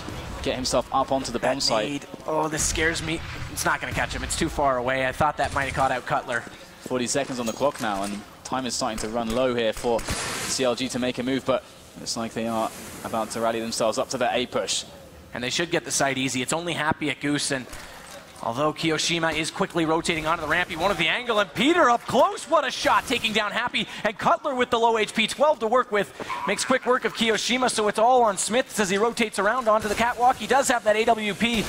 get himself up onto the bomb site. Oh, this scares me. It's not going to catch him. It's too far away. I thought that might have caught out Cutler. 40 seconds on the clock now, and time is starting to run low here for CLG to make a move, but it's like they are about to rally themselves up to their A push. And they should get the site easy. It's only Happy at Goose, and although Kiyoshima is quickly rotating onto the ramp, he wanted the angle, and Peter up close, what a shot, taking down Happy, and Cutler with the low HP, 12 to work with, makes quick work of Kiyoshima, so it's all on Smith as he rotates around onto the catwalk. He does have that AWP.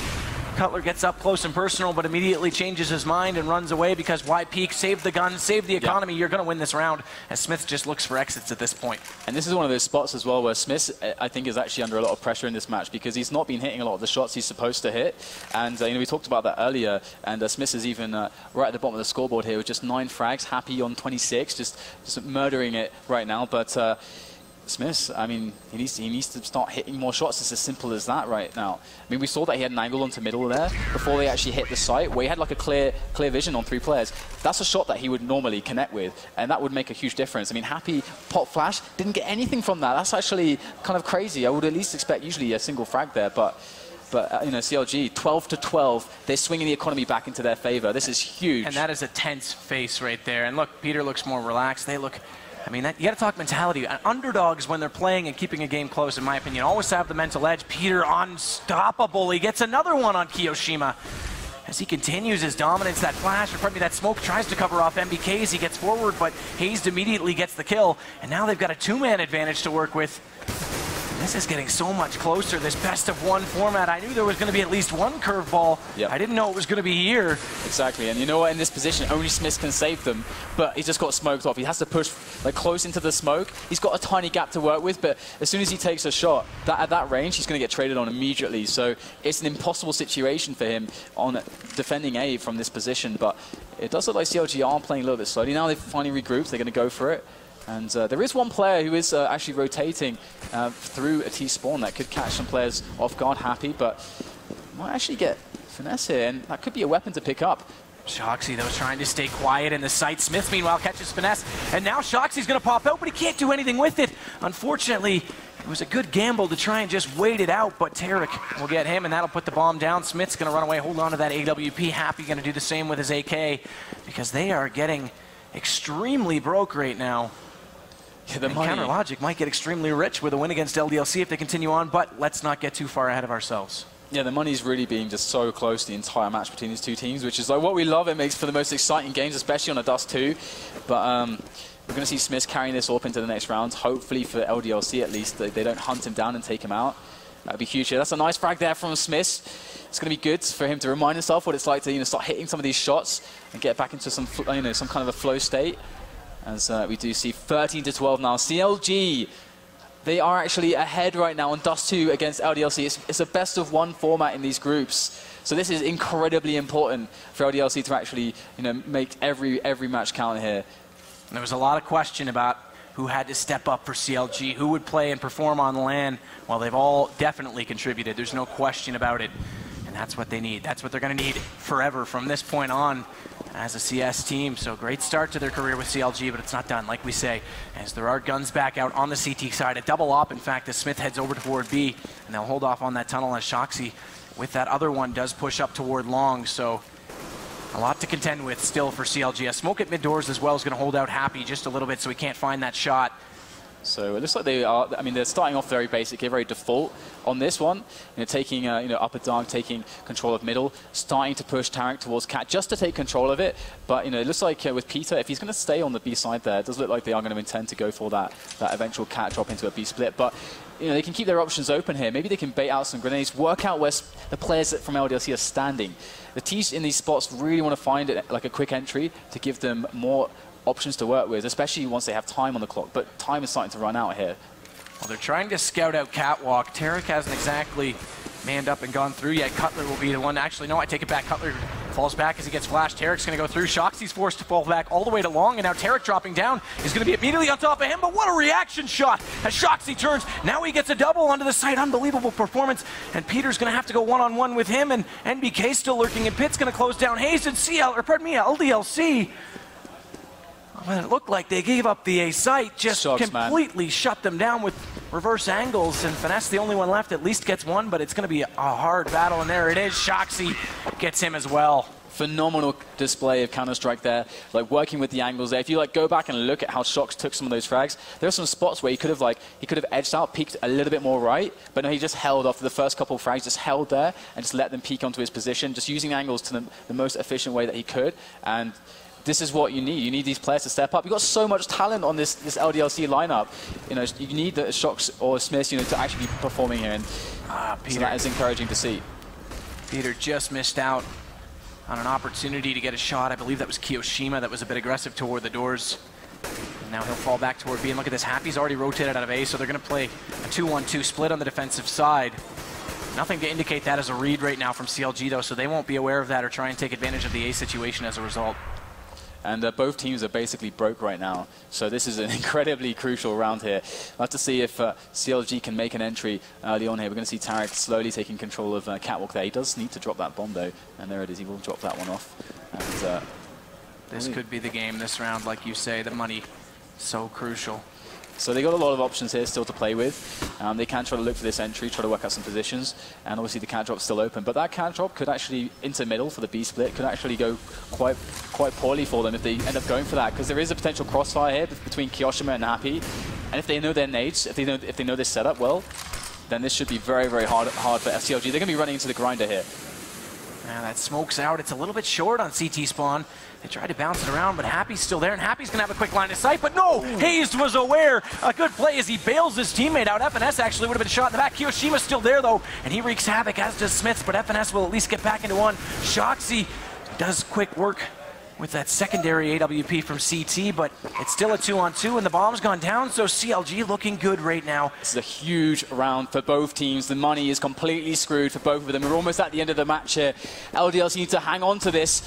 Cutler gets up close and personal, but immediately changes his mind and runs away because why peek? Save the gun, save the economy. You're going to win this round, as Smith just looks for exits at this point. And this is one of those spots as well where Smith, I think, is actually under a lot of pressure in this match because he's not been hitting a lot of the shots he's supposed to hit. And we talked about that earlier, and Smith is even right at the bottom of the scoreboard here with just 9 frags, Happy on 26, just murdering it right now. But Smith, I mean, he needs to start hitting more shots. It's as simple as that right now. I mean, we saw that he had an angle onto middle there before they actually hit the site, where he had like a clear vision on 3 players. That's a shot that he would normally connect with, and that would make a huge difference. I mean, Happy pop flash didn't get anything from that. That's actually kind of crazy. I would at least expect usually a single frag there, but you know, CLG 12 to 12. They're swinging the economy back into their favor. This is huge. And that is a tense face right there. And look, Peter looks more relaxed. They look. I mean, you got to talk mentality. Underdogs, when they're playing and keeping a game close, in my opinion, always have the mental edge. Peter, unstoppable. He gets another one on Kiyoshima. As he continues his dominance, that flash, or pardon me, that smoke tries to cover off MBK as he gets forward, but Hazed immediately gets the kill. And now they've got a 2-man advantage to work with. This is getting so much closer, this best-of-1 format. I knew there was going to be at least one curveball. Yep. I didn't know it was going to be here. Exactly, and you know what? In this position, only Smith can save them, but he just got smoked off. He has to push like close into the smoke. He's got a tiny gap to work with, but as soon as he takes a shot, at that range, he's going to get traded on immediately. So it's an impossible situation for him on defending A from this position, but it does look like CLG are playing a little bit slowly. Now they've finally regrouped. They're going to go for it. And there is one player who is actually rotating through a T-spawn that could catch some players off guard, Happy, but might actually get finesse here, and that could be a weapon to pick up. Shocky, though, trying to stay quiet in the site. Smith, meanwhile, catches finesse, and now Shoxy's going to pop out, but he can't do anything with it. Unfortunately, it was a good gamble to try and just wait it out, but Tarek will get him, and that'll put the bomb down. Smith's going to run away, hold on to that AWP. Happy going to do the same with his AK, because they are getting extremely broke right now. Yeah, the Counter Logic might get extremely rich with a win against LDLC if they continue on, but let's not get too far ahead of ourselves. Yeah, the money's really being just so close the entire match between these two teams, which is like what we love. It makes for the most exciting games, especially on a Dust 2. But we're going to see Smith carrying this up into the next round. Hopefully for LDLC at least, they don't hunt him down and take him out. That'd be huge here. That's a nice frag there from Smith. It's going to be good for him to remind himself what it's like to start hitting some of these shots and get back into some some kind of a flow state. As we do see 13 to 12 now. CLG, they are actually ahead right now on Dust 2 against LDLC. It's a best-of-1 format in these groups. So this is incredibly important for LDLC to actually make every match count here. And there was a lot of question about who had to step up for CLG, who would play and perform on LAN. Well, they've all definitely contributed. There's no question about it. And that's what they need. That's what they're going to need forever from this point on as a CS team. So great start to their career with CLG, but it's not done, like we say, as there are guns back out on the CT side. A double op, in fact, as Smith heads over toward B, and they'll hold off on that tunnel as Shocky with that other one does push up toward long, so a lot to contend with still for CLG. A smoke at mid doors as well is going to hold out Happy just a little bit so he can't find that shot. So it looks like they are, I mean, they're starting off very basic, very default on this one. Taking, upper dark, taking control of middle, starting to push Tarek towards Cat just to take control of it. But, it looks like with Peter, if he's going to stay on the B side there, it does look like they are going to intend to go for that eventual Cat drop into a B split. But, they can keep their options open here. Maybe they can bait out some grenades, work out where the players from LDLC are standing. The teams in these spots really want to find it like a quick entry to give them more options to work with, especially once they have time on the clock. But time is starting to run out here. Well, they're trying to scout out Catwalk. Tarek hasn't exactly manned up and gone through yet. Cutler will be the one. Actually, no, I take it back. Cutler falls back as he gets flashed. Tarek's going to go through. Shocky's forced to fall back all the way to long, and now Tarek dropping down is going to be immediately on top of him. But what a reaction shot as Shocky turns. Now he gets a double onto the side. Unbelievable performance. And Peter's going to have to go one-on-one with him, and NBK still lurking, and Pitt's going to close down Hayes and LDLC. Well, it looked like they gave up the A site, just completely shut them down with reverse angles, and Finesse, the only one left, at least gets one, but it's going to be a hard battle, and there it is. Shocky gets him as well. Phenomenal display of Counter-Strike there, like working with the angles there. If you go back and look at how Shox took some of those frags, there are some spots where he could have edged out, peeked a little bit more right, but no, he just held after the first couple of frags, just held there and just let them peek onto his position, just using angles to the most efficient way that he could. And this is what you need. You need these players to step up. You've got so much talent on this LDLC lineup. You need the Shox or Smiths, to actually be performing here. And so that is encouraging to see. Peter just missed out on an opportunity to get a shot. I believe that was Kiyoshima that was a bit aggressive toward the doors. And now he'll fall back toward B. And look at this. Happy's already rotated out of A, so they're going to play a 2-1-2 split on the defensive side. Nothing to indicate that as a read right now from CLG, though, so they won't be aware of that or try and take advantage of the A situation as a result. And both teams are basically broke right now. So this is an incredibly crucial round here. We'll have to see if CLG can make an entry early on here. We're going to see Tarek slowly taking control of Catwalk there. He does need to drop that bomb, though. And there it is. He will drop that one off. And, this could be the game this round, like you say. The money, so crucial. So they got a lot of options here still to play with. They can try to look for this entry, try to work out some positions, and obviously the cat drop's still open. But that cat drop could actually, into middle for the B split, could actually go quite poorly for them if they end up going for that, because there is a potential crossfire here between Kiyoshima and Happy. And if they know their nades, if they know this setup well, then this should be very, very hard for CLG. They're going to be running into the grinder here. Yeah, that smoke's out. It's a little bit short on CT spawn. They tried to bounce it around, but Happy's still there, and Happy's going to have a quick line of sight, but no! Hayes was aware. A good play as he bails his teammate out. FNS actually would have been shot in the back. Kiyoshima's still there, though, and he wreaks havoc, as does Smiths, but FNS will at least get back into one. Shocky does quick work with that secondary AWP from CT, but it's still a 2-on-2, and the bomb's gone down, so CLG looking good right now. This is a huge round for both teams. The money is completely screwed for both of them. We're almost at the end of the match here. LDLC need to hang on to this.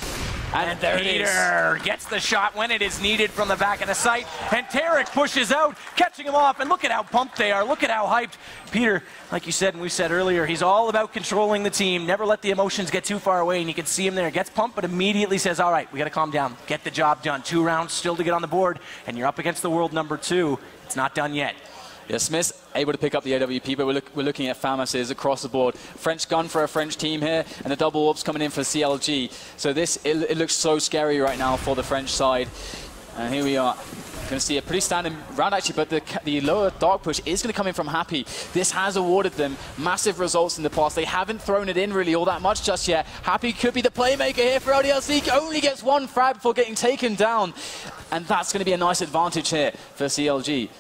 And there Peter gets the shot when it is needed from the back of the site, and Tarek pushes out, catching him off, and look at how pumped they are, look at how hyped. Peter, like you said and we said earlier, he's all about controlling the team, never let the emotions get too far away, and you can see him there, gets pumped, but immediately says, all right, we got to calm down, get the job done. 2 rounds still to get on the board, and you're up against the world number 2. It's not done yet. Yeah, Smith's able to pick up the AWP, but we're looking at Famases across the board. French gun for a French team here, and the double orbs coming in for CLG. So it looks so scary right now for the French side. And here we are. Going to see a pretty standard round, actually, but the lower dark push is going to come in from Happy. This has awarded them massive results in the past. They haven't thrown it in really all that much just yet. Happy could be the playmaker here for LDLC. Only gets 1 frag before getting taken down. And that's going to be a nice advantage here for CLG.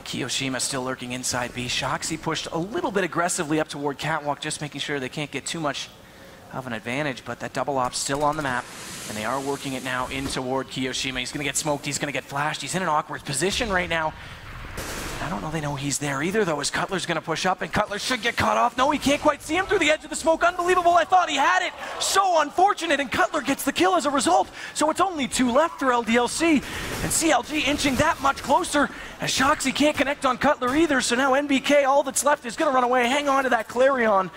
Kiyoshima still lurking inside B. Shocky pushed a little bit aggressively up toward Catwalk, just making sure they can't get too much of an advantage, but that double op's still on the map, and they are working it now in toward Kiyoshima. He's going to get smoked, he's going to get flashed, he's in an awkward position right now. I don't know they know he's there either, though, as Cutler's going to push up, and Cutler should get caught off. No, he can't quite see him through the edge of the smoke. Unbelievable, I thought he had it. So unfortunate, and Cutler gets the kill as a result. So it's only 2 left for LDLC, and CLG inching that much closer, as Shocky can't connect on Cutler either, so now NBK, all that's left is going to run away. Hang on to that Clarion.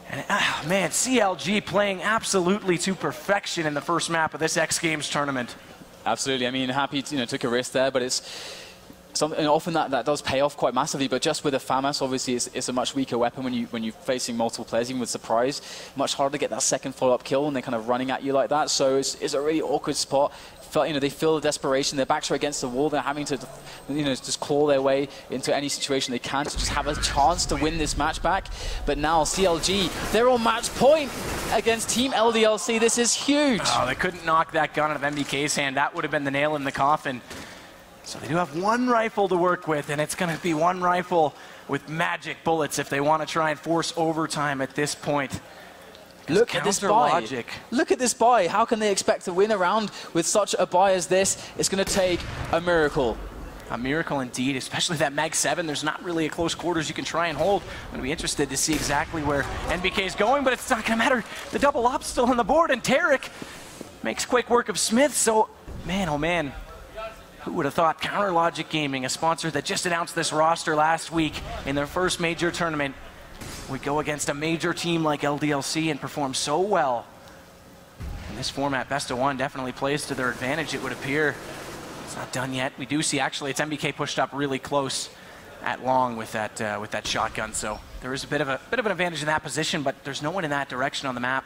And, man, CLG playing absolutely to perfection in the first map of this X Games tournament. Absolutely. I mean, Happy took a risk there, but it's and often that does pay off quite massively, but just with a FAMAS, obviously it's a much weaker weapon when you're facing multiple players, even with surprise. Much harder to get that second follow-up kill when they're kind of running at you like that. So it's a really awkward spot. They feel the desperation. Their backs are against the wall. They're having to, just claw their way into any situation they can to just have a chance to win this match back. But now CLG, they're on match point against Team LDLC. This is huge. Oh, they couldn't knock that gun out of MBK's hand. That would have been the nail in the coffin. So they do have one rifle to work with, and it's going to be one rifle with magic bullets if they want to try and force overtime at this point. Look at this buy. Look at this buy. How can they expect to win a round with such a buy as this? It's going to take a miracle. A miracle indeed, especially that Mag 7. There's not really a close quarters you can try and hold. I'm going to be interested to see exactly where NBK is going, but it's not going to matter. The double op's still on the board, and Tarek makes quick work of Smith. So, man, oh man, who would have thought Counter Logic Gaming, a sponsor that just announced this roster last week in their first major tournament, would go against a major team like LDLC and perform so well. In this format, best of one definitely plays to their advantage, it would appear. It's not done yet. We do see, actually, it's MBK pushed up really close at long with that shotgun. So there is a bit of an advantage in that position, but there's no one in that direction on the map.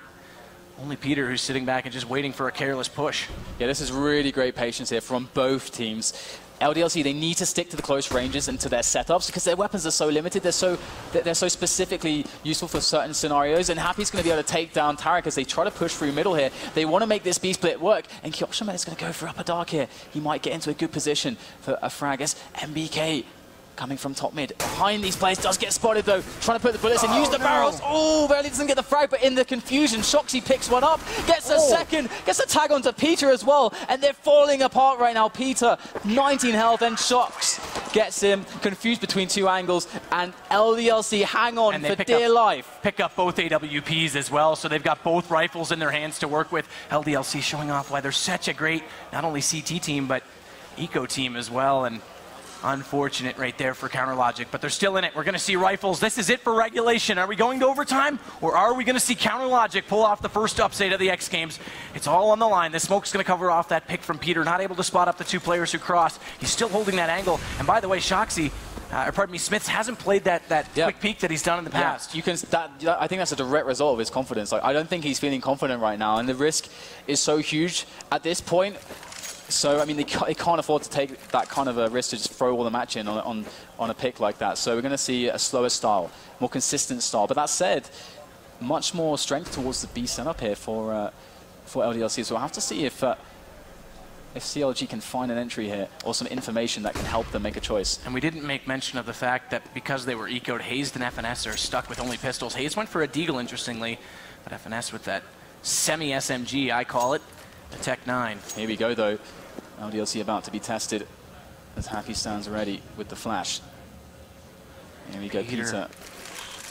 Only Peter, who's sitting back and just waiting for a careless push. Yeah, this is really great patience here from both teams. LDLC, they need to stick to the close ranges and to their setups because their weapons are so limited. They're so specifically useful for certain scenarios. And Happy's going to be able to take down Tarek as they try to push through middle here. They want to make this B-split work. And Kyoshima is going to go for upper dark here. He might get into a good position for a frag as MBK coming from top mid. Behind these players, does get spotted though. Trying to put the bullets in, use the barrels. Oh, barely doesn't get the frag, but in the confusion, Shocky picks one up, gets a second, gets a tag onto Peter as well, and they're falling apart right now. Peter, 19 health, and Shocks gets him confused between two angles, and LDLC hang on and for dear life. Pick up both AWPs as well, so they've got both rifles in their hands to work with. LDLC showing off why they're such a great, not only CT team, but eco team as well, and unfortunate right there for Counter Logic, but they're still in it. We're going to see rifles. This is it for regulation. Are we going to overtime, or are we going to see Counter Logic pull off the first upset of the X Games? It's all on the line. The smoke's going to cover off that pick from Peter, not able to spot up the two players who crossed. He's still holding that angle. And by the way, Shoxy, Smith hasn't played that quick peek that he's done in the past. You can. I think that's a direct result of his confidence. Like, I don't think he's feeling confident right now, and the risk is so huge at this point. So, I mean, they can't afford to take that kind of a risk to just throw all the match in on a pick like that. So we're going to see a slower style, more consistent style. But that said, much more strength towards the B setup here for LDLC. So we'll have to see if CLG can find an entry here or some information that can help them make a choice. And we didn't make mention of the fact that because they were ecoed, Hazed and FNS are stuck with only pistols. Hazed went for a deagle, interestingly, but FNS with that semi-SMG, I call it, the Tech 9. Here we go, though. LDLC about to be tested as Happy stands ready with the flash. Here we go, Peter.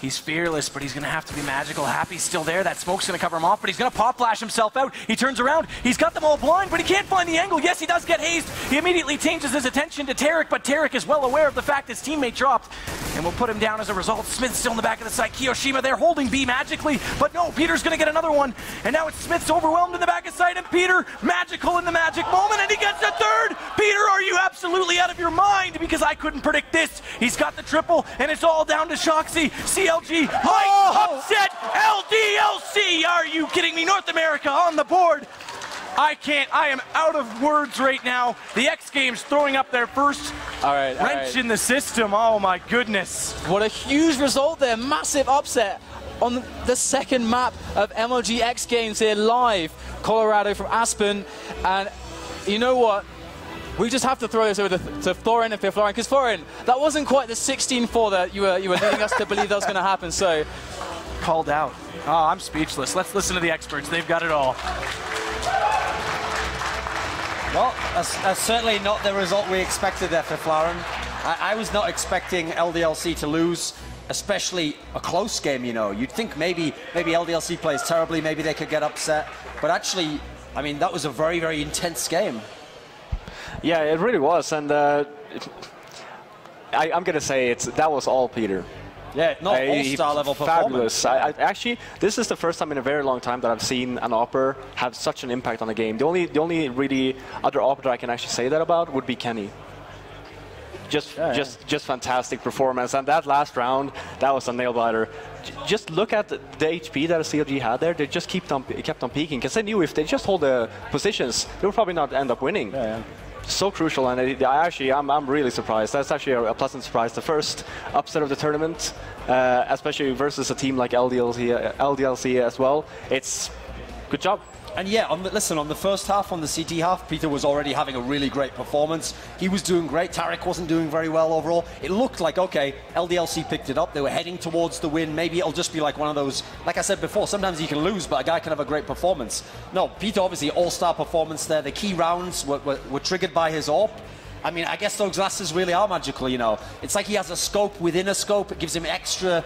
He's fearless, but he's going to have to be magical. Happy's still there. That smoke's going to cover him off, but he's going to pop flash himself out. He turns around. He's got them all blind, but he can't find the angle. Yes, he does get hazed. He immediately changes his attention to Tarek, but Tarek is well aware of the fact his teammate dropped and will put him down as a result. Smith's still in the back of the site. Kiyoshima there holding B magically, but no, Peter's going to get another one. And now it's Smith's overwhelmed in the back of site, and Peter magical in the magic moment, and he gets a third. Peter, are you absolutely out of your mind? Because I couldn't predict this. He's got the triple, and it's all down to Shoxy. CLG upset LDLC. Are you kidding me? North America on the board. I can't. I am out of words right now. The X Games throwing up their first wrench in the system. Oh my goodness. What a huge result there. Massive upset on the second map of MLG X Games here live. Colorado from Aspen. And you know what? We just have to throw this over to Thorin and Florin, because Thorin, that wasn't quite the 16-4 that you were leading us to believe that was going to happen. So, called out. Oh, I'm speechless. Let's listen to the experts. They've got it all. Well, that's certainly not the result we expected there for Florin. I was not expecting LDLC to lose, especially a close game, you know. You'd think maybe LDLC plays terribly, maybe they could get upset. But actually, I mean, that was a very, very intense game. Yeah, it really was, and I'm going to say that was all Peter. Yeah, not all-star level fabulous. performance. Actually, this is the first time in a very long time that I've seen an Opper have such an impact on the game. The only really other Opper that I can actually say that about would be Kenny. Just fantastic performance. And that last round, that was a nail biter. Just look at the HP that CLG had there. They just kept on peaking because they knew if they just hold the positions, they would probably not end up winning. So crucial, and I'm really surprised. That's actually a pleasant surprise. The first upset of the tournament, especially versus a team like LDLC as well. It's good job. And yeah, listen, on the first half, on the CT half, Peter was already having a really great performance. He was doing great. Tarek wasn't doing very well overall. It looked like, okay, LDLC picked it up. They were heading towards the win. Maybe it'll just be like one of those, like I said before, sometimes you can lose, but a guy can have a great performance. No, Peter, obviously, all-star performance there. The key rounds were triggered by his AWP. I mean, I guess those glasses really are magical, you know. It's like he has a scope within a scope. It gives him extra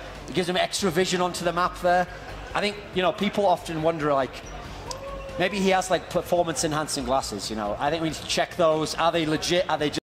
vision onto the map there. I think, you know, people often wonder, like, maybe he has like performance enhancing glasses, you know. I think we need to check those. Are they legit? Are they just